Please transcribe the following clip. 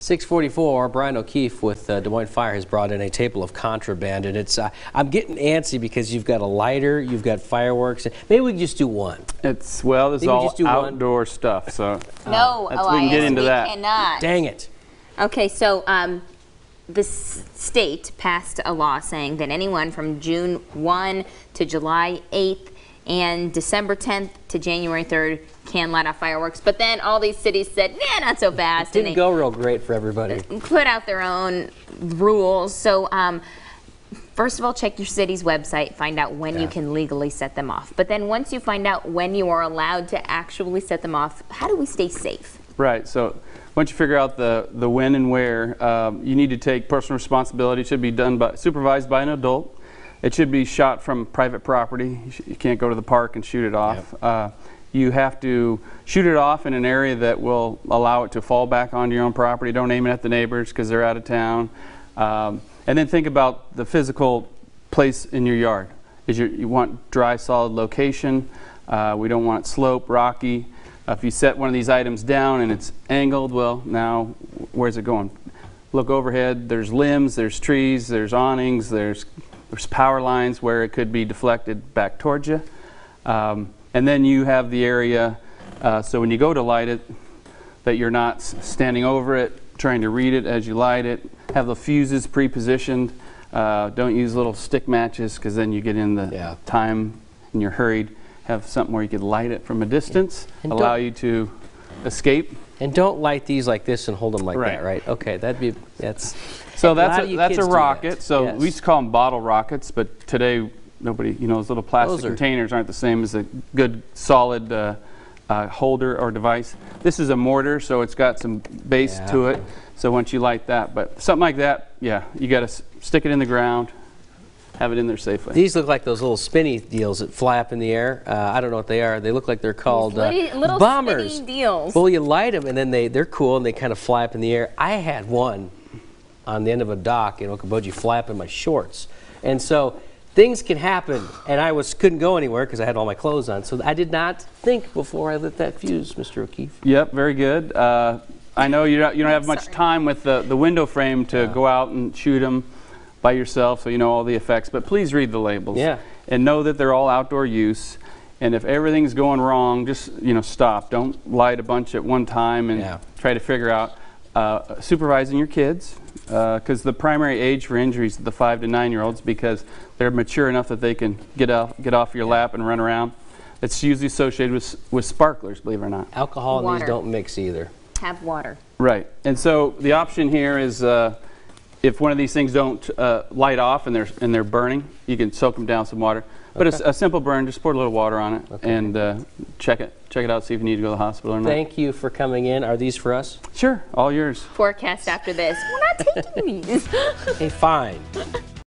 6:44, Brian O'Keefe with Des Moines Fire has brought in a table of contraband, and it's I'm getting antsy because you've got a lighter, you've got fireworks. Maybe we can just do one. This is all outdoor stuff, so no, we can get into that. Cannot. Dang it. Okay, so the state passed a law saying that anyone from June 1 to July 8th and December 10th to January 3rd can light off fireworks, but then all these cities said, nah, not so fast. Didn't go real great for everybody. Put out their own rules. So first of all, check your city's website, find out when you can legally set them off. But then once you find out when you are allowed to actually set them off, how do we stay safe? Right, so once you figure out the when and where, you need to take personal responsibility. It should be done supervised by an adult. It should be shot from private property. You can't go to the park and shoot it off. Yep. You have to shoot it off in an area that will allow it to fall back onto your own property. Don't aim it at the neighbors because they're out of town. And then think about the physical place in your yard. You want dry, solid location. We don't want it slope, rocky. If you set one of these items down and it's angled, well, now where's it going? Look overhead. There's limbs, there's trees, there's awnings, there's power lines where it could be deflected back towards you. And then you have the area, so when you go to light it, that you're not standing over it, trying to read it as you light it. Have the fuses pre-positioned. Don't use little stick matches because then you get in the time and you're hurried. Have something where you could light it from a distance, allow you to escape. And don't light these like this and hold them like that, right? Okay, that's so that's a rocket. So yes. We used to call them bottle rockets, but today nobody, those little plastic containers aren't the same as a good solid holder or device. This is a mortar, so it's got some base to it. So once you light that, but something like that, you got to stick it in the ground. Have it in there safely. These look like those little spinny deals that fly up in the air. I don't know what they are. They look like they're called little bombers. spinny deals. Well, you light them and then they're cool and they kind of fly up in the air. I had one on the end of a dock in Okoboji fly up in my shorts. And so things can happen, and I couldn't go anywhere because I had all my clothes on. So I did not think before I lit that fuse, Mr. O'Keefe. Yep, very good. I know you don't have much time with the window frame to go out and shoot them by yourself, so you know all the effects, but please read the labels and know that they're all outdoor use. And if everything's going wrong, just stop. Don't light a bunch at one time and try to figure out supervising your kids, because the primary age for injuries is the 5 to 9-year-olds because they're mature enough that they can get off your lap and run around. It's usually associated with sparklers, believe it or not. Alcohol and these don't mix either. Have water. Right, and so the option here is if one of these things don't light off and they're burning, you can soak them down with some water. But it's a simple burn. Just pour a little water on it and check it out. See if you need to go to the hospital or not. Thank you for coming in. Are these for us? Sure, all yours. Forecast after this. We're not taking these. Hey, fine.